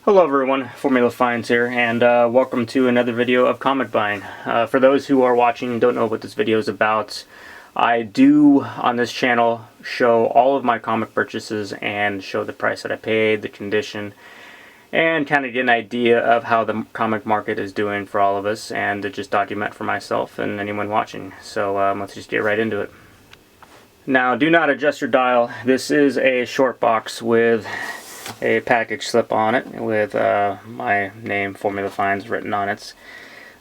Hello everyone, Formula Finds here, and welcome to another video of comic buying. For those who are watching and don't know what this video is about, I do on this channel show all of my comic purchases and show the price that I paid, the condition, and kind of get an idea of how the comic market is doing for all of us, and to just document for myself and anyone watching. So let's just get right into it. Now, do not adjust your dial. This is a short box with a package slip on it with my name, Formula Finds, written on it.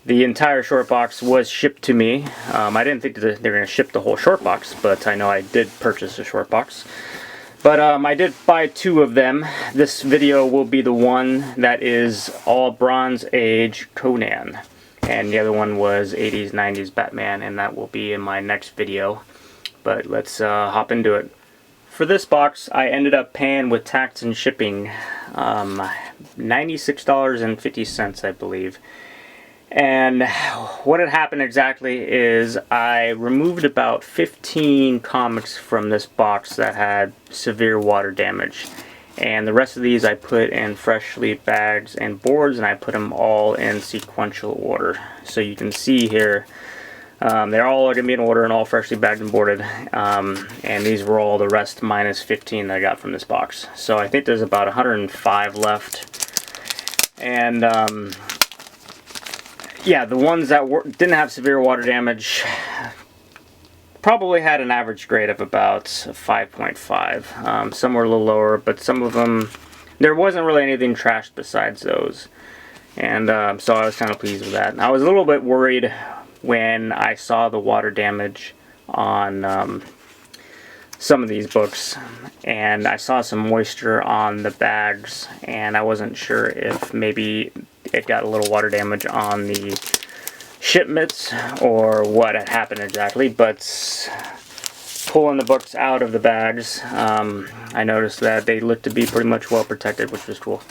The entire short box was shipped to me. I didn't think that they were going to ship the whole short box, but I know I did purchase a short box. But I did buy two of them. This video will be the one that is all Bronze Age Conan, and the other one was 80s, 90s Batman, and that will be in my next video. But let's hop into it. For this box, I ended up paying with tax and shipping $96.50, I believe. And what had happened exactly is I removed about 15 comics from this box that had severe water damage. And the rest of these I put in freshly bags and boards, and I put them all in sequential order. So you can see here, they're all going to be in order and all freshly bagged and boarded, and these were all the rest minus 15 that I got from this box. So I think there's about 105 left, and yeah, the ones that didn't have severe water damage probably had an average grade of about 5.5. Some were a little lower, but some of them, there wasn't really anything trashed besides those, and so I was kind of pleased with that. I was a little bit worried when I saw the water damage on some of these books, and I saw some moisture on the bags, and I wasn't sure if maybe it got a little water damage on the shipments or what had happened exactly. But pulling the books out of the bags, I noticed that they looked to be pretty much well protected, which was cool.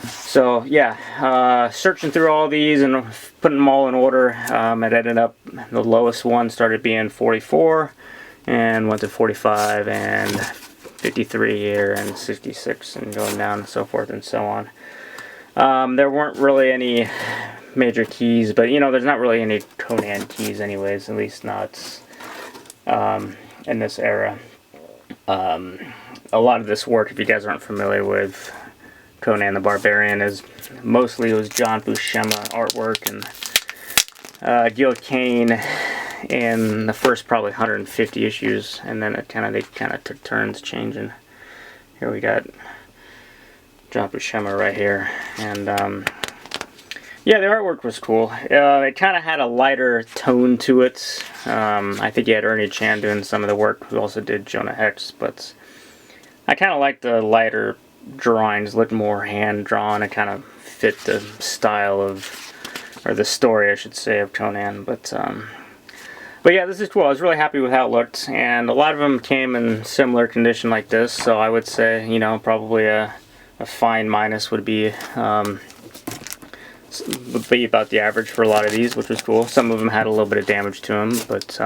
So yeah, searching through all these and putting them all in order, it ended up, the lowest one started being 44 and went to 45 and 53 here and 66 and going down and so forth and so on. There weren't really any major keys, but you know, there's not really any Conan keys anyways, at least not in this era. A lot of this work, if you guys aren't familiar with Conan the Barbarian, is mostly it was John Buscema artwork and Gil Kane in the first probably 150 issues, and then they kind of took turns changing. Here we got John Buscema right here, and yeah, the artwork was cool. It kind of had a lighter tone to it. I think you had Ernie Chan doing some of the work, who also did Jonah Hex, but I kind of like the lighter drawings, looked more hand-drawn. It kind of fit the style of, or the story I should say, of Conan. But yeah, this is cool. I was really happy with how it looked, and a lot of them came in similar condition like this, so I would say, you know, probably a fine minus would be about the average for a lot of these, which was cool. Some of them had a little bit of damage to them, but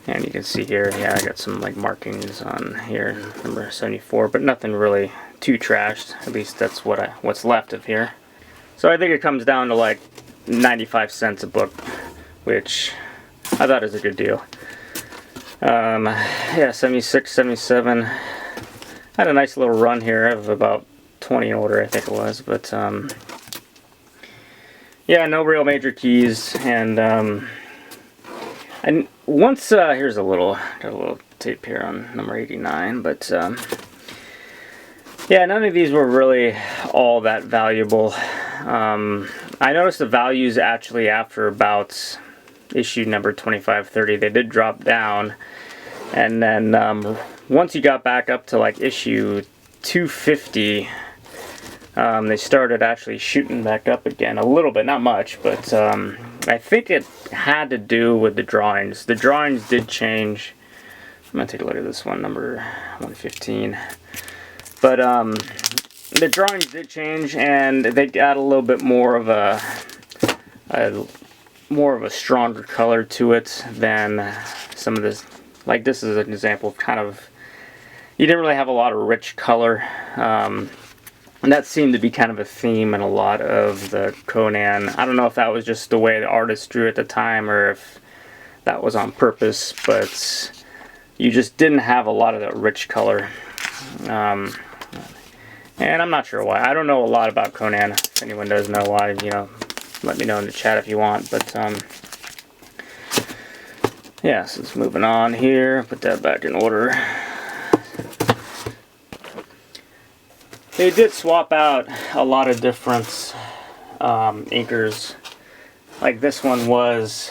and you can see here, yeah, I got some like markings on here, number 74, but nothing really too trashed. At least that's what's left of here. So I think it comes down to like 95 cents a book, which I thought is a good deal. Yeah, 76, 77. I had a nice little run here of about 20 in order, I think it was, but yeah, no real major keys, and once, here's got a little tape here on number 89, but yeah, none of these were really all that valuable. I noticed the values actually after about issue number 25-30, they did drop down, and then once you got back up to like issue 250, they started actually shooting back up again a little bit, not much, but I think it had to do with the drawings. The drawings did change. I'm going to take a look at this one, number 115. But the drawings did change, and they got a little bit more of a stronger color to it than some of this. Like this is an example of kind of, you didn't really have a lot of rich color. And that seemed to be kind of a theme in a lot of the Conan. I don't know if that was just the way the artist drew at the time or if that was on purpose, but you just didn't have a lot of that rich color. And I'm not sure why. I don't know a lot about Conan. If anyone does know why, you know, let me know in the chat if you want. But yeah, so it's moving on here. Put that back in order. They did swap out a lot of different inkers. Like this one was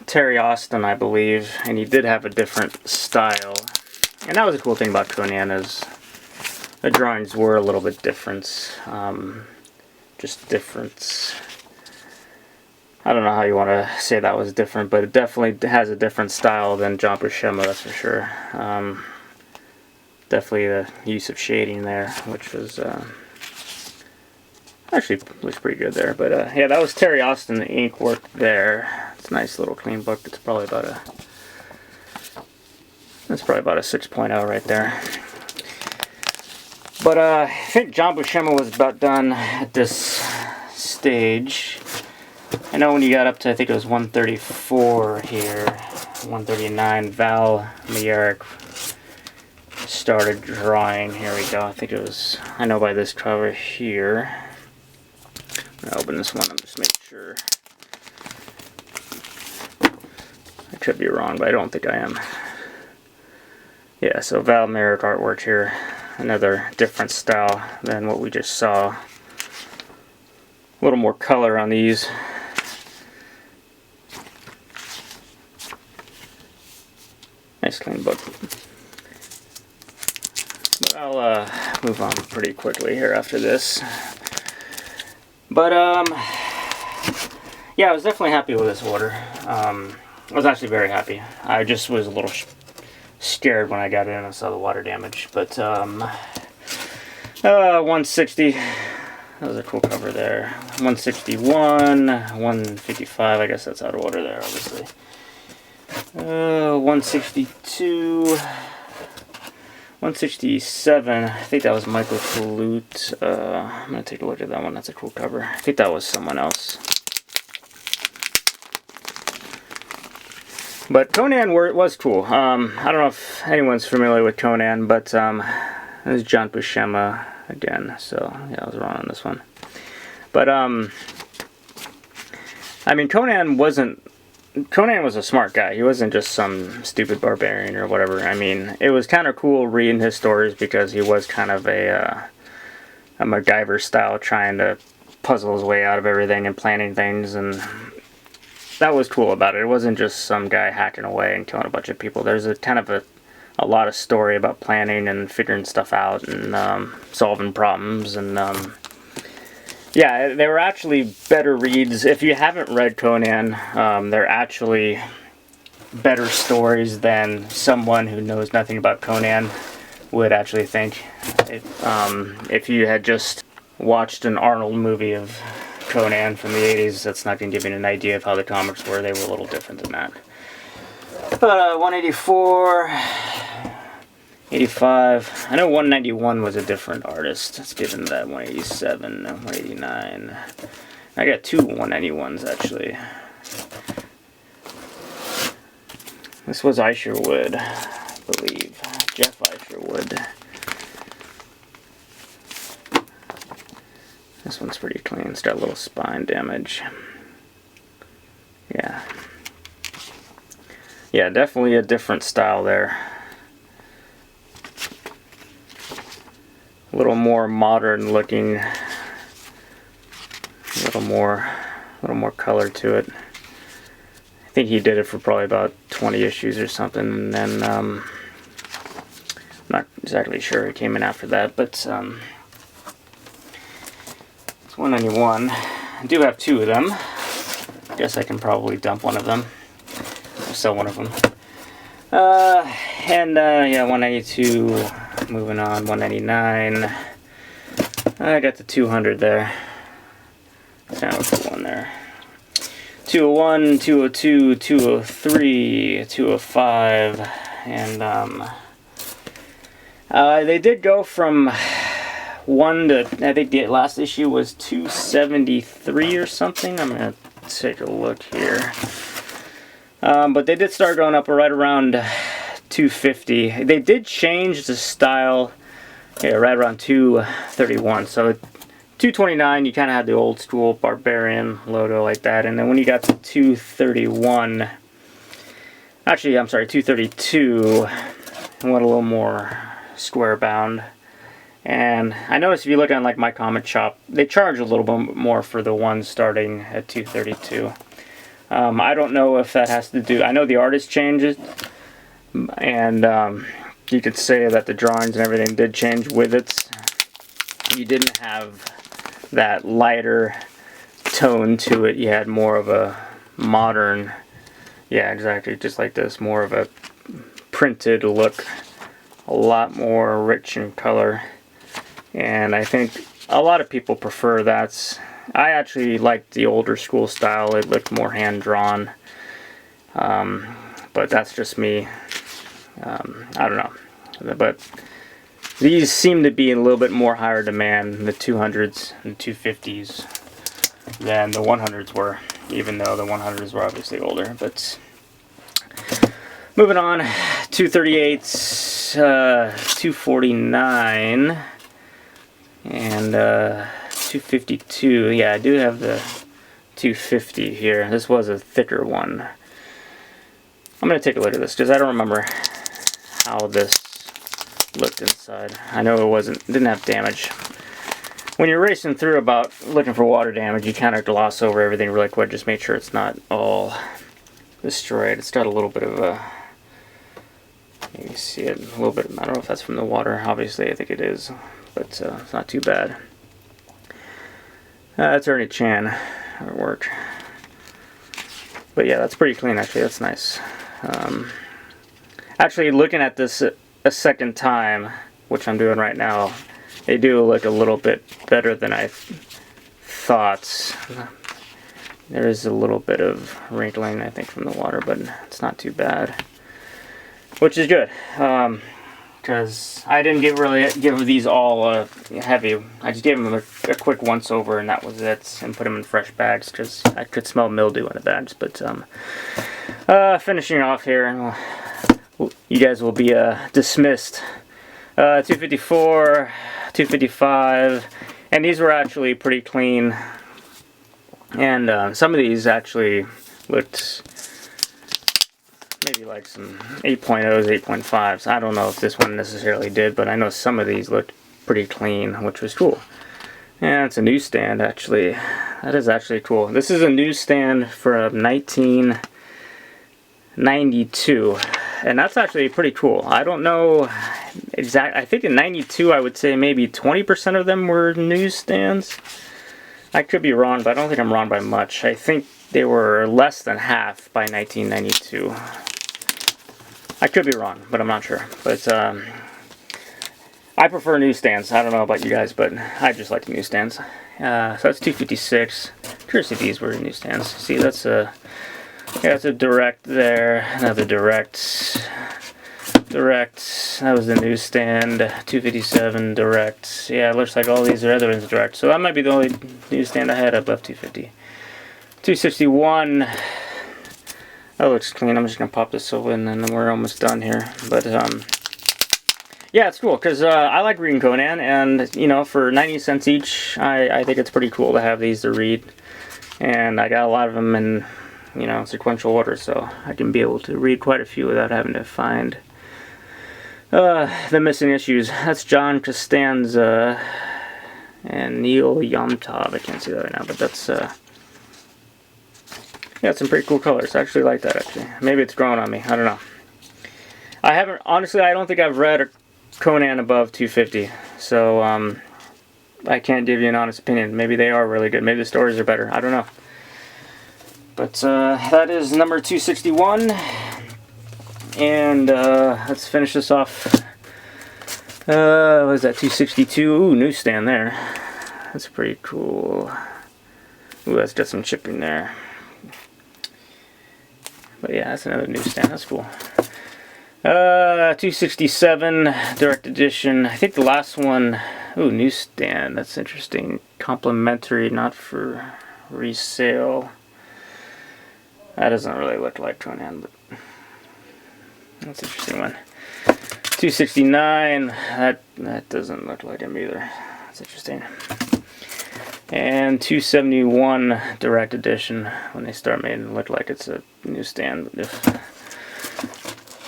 Terry Austin, I believe, and he did have a different style. And that was a cool thing about Conan, is the drawings were a little bit different. Just different. I don't know how you want to say that was different, but it definitely has a different style than John Buscema, that's for sure. Definitely the use of shading there, which was actually looks pretty good there. But yeah, that was Terry Austin, the ink work there. It's a nice little clean book. It's probably about a 6.0 right there. But I think John Buscema was about done at this stage. I know when you got up to, I think it was 134 here, 139, Val Mayerick started drawing. Here we go. I think it was, I know by this cover here. I'm going to open this one and just make sure. I could be wrong, but I don't think I am. Yeah, so Val Mayerick artwork here. Another different style than what we just saw. A little more color on these. Nice clean book. But I'll move on pretty quickly here after this. But yeah, I was definitely happy with this order. I was actually very happy. I just was a little scared when I got in and saw the water damage. But 160. That was a cool cover there. 161, 155. I guess that's out of order there, obviously. 162, 167. I think that was Michael Flute. I'm gonna take a look at that one. That's a cool cover. I think that was someone else. But Conan was cool. I don't know if anyone's familiar with Conan, but this is John Buscema again. So yeah, I was wrong on this one. But I mean, Conan was a smart guy. He wasn't just some stupid barbarian or whatever. I mean, it was kind of cool reading his stories because he was kind of a MacGyver style, trying to puzzle his way out of everything and planning things, and that was cool about it. It wasn't just some guy hacking away and killing a bunch of people. There's a kind of a lot of story about planning and figuring stuff out and solving problems, and yeah, they were actually better reads. If you haven't read Conan, they're actually better stories than someone who knows nothing about Conan would actually think. If you had just watched an Arnold movie of Conan from the 80s, that's not going to give you an idea of how the comics were. They were a little different than that. But 184... 85. I know 191 was a different artist. Let's get into that. 187, 189. I got two 191s actually. This was Isherwood, I believe. Jeff Isherwood. This one's pretty clean. It's got a little spine damage. Yeah. Yeah, definitely a different style there. A little more modern looking, a little more color to it. I think he did it for probably about 20 issues or something, and then I'm not exactly sure it came in after that, but it's 191. I do have two of them. I guess I can probably dump one of them, or sell one of them. Yeah, 192. Moving on, 199. I got the 200 there. Kind of a cool one there. 201, 202, 203, 205, and they did go from one to, I think the last issue was 273 or something. I'm going to take a look here. But they did start going up right around 250. They did change the style, yeah, right around 231. So 229, you kind of had the old school Barbarian logo like that. And then when you got to 231, actually, I'm sorry, 232, and went a little more square bound. And I noticed if you look on like my comic shop, they charge a little bit more for the ones starting at 232. I don't know if that has to do, I know the artist changes, and you could say that the drawings and everything did change with it. You didn't have that lighter tone to it. You had more of a modern, yeah, exactly, just like this, more of a printed look, a lot more rich in color. And I think a lot of people prefer that. I actually liked the older school style. It looked more hand-drawn. But that's just me. I don't know. But these seem to be a little bit more higher demand, the 200s and 250s, than the 100s were, even though the 100s were obviously older. But moving on, 238s, 249, and 252. Yeah, I do have the 250 here. This was a thicker one. I'm going to take a look at this because I don't remember how this looked inside. I know it didn't have damage. When you're racing through about looking for water damage, you kind of gloss over everything really quick. Just make sure it's not all destroyed. It's got a little bit of a, you can see it a little bit. I don't know if that's from the water. Obviously, I think it is, but it's not too bad. That's Ernie Chan at work. But yeah, that's pretty clean actually. That's nice. Actually, looking at this a second time, which I'm doing right now, they do look a little bit better than I thought. There is a little bit of wrinkling, I think, from the water, but it's not too bad, which is good. Because I didn't give these all heavy. I just gave them a quick once over, and that was it, and put them in fresh bags because I could smell mildew in the bags. But finishing off here, and you guys will be dismissed. 254, 255, and these were actually pretty clean. And some of these actually looked maybe like some 8.0s, 8.5s. I don't know if this one necessarily did, but I know some of these looked pretty clean, which was cool. And it's a newsstand, actually. That is actually cool. This is a newsstand from 1992, and that's actually pretty cool. I don't know exactly. I think in 92, I would say maybe 20% of them were newsstands. I could be wrong, but I don't think I'm wrong by much. I think they were less than half by 1992. I could be wrong, but I'm not sure. But I prefer newsstands. I don't know about you guys, but I just like the newsstands. So that's 256. Curious if these were newsstands. See, that's a direct there. Another direct. That was the newsstand. 257 direct. Yeah, it looks like all these are other ones direct. So that might be the only newsstand I had above 250. 261. That looks clean. I'm just gonna pop this open, and then we're almost done here. But yeah, it's cool because I like reading Conan, and you know, for 90 cents each, I think it's pretty cool to have these to read. And I got a lot of them in, you know, sequential order, so I can be able to read quite a few without having to find the missing issues. That's John Costanza and Neil Yomtov. I can't see that right now, but that's yeah, some pretty cool colors. I actually like that, actually. Maybe it's growing on me. I don't know. I haven't, honestly, I don't think I've read a Conan above 250. So, I can't give you an honest opinion. Maybe they are really good. Maybe the stories are better. I don't know. But, that is number 261. And, let's finish this off. What is that, 262? Ooh, newsstand there. That's pretty cool. Ooh, that's got some chipping there. But yeah, that's another newsstand. That's cool. 267 direct edition. I think the last one Ooh, newsstand. That's interesting. Complimentary, not for resale. That doesn't really look like Conan, but that's an interesting one. 269. That doesn't look like him either. That's interesting. And 271 direct edition. When they start making it look like it's a newsstand.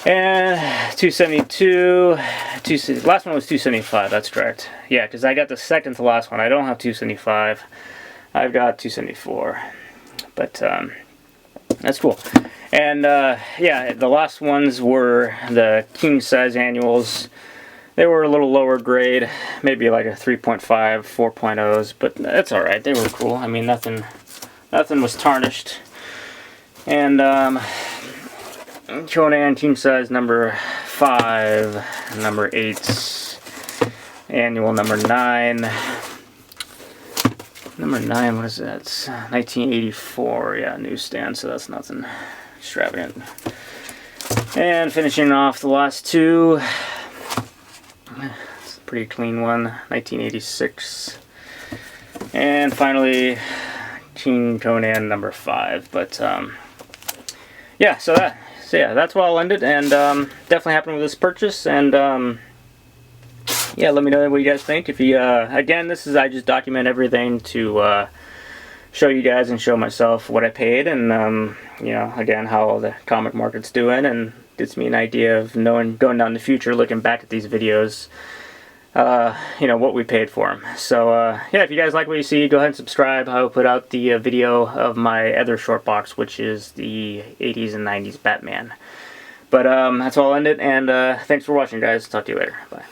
And 272. Last one was 275. That's correct. Yeah, because I got the second to last one. I don't have 275. I've got 274. But that's cool. And yeah, the last ones were the king size annuals. They were a little lower grade, maybe like a 3.5, 4.0s, but that's alright. They were cool. I mean, nothing was tarnished. And Conan king size number 5, number 8, annual number 9. Number 9, what is that? It's 1984, yeah, newsstand, so that's nothing extravagant. And finishing off the last two. It's a pretty clean one, 1986. And finally, King Conan number 5. But yeah, so yeah, that's where I'll end it. And definitely happy with this purchase. And yeah, let me know what you guys think. If you again, I just document everything to show you guys and show myself what I paid, and you know, again, how the comic market's doing, and gives me an idea of knowing going down the future, looking back at these videos, you know, what we paid for them. So yeah, if you guys like what you see, go ahead and subscribe. I will put out the video of my other short box, which is the 80s and 90s Batman. But that's all I'll end it, and thanks for watching, guys. Talk to you later. Bye.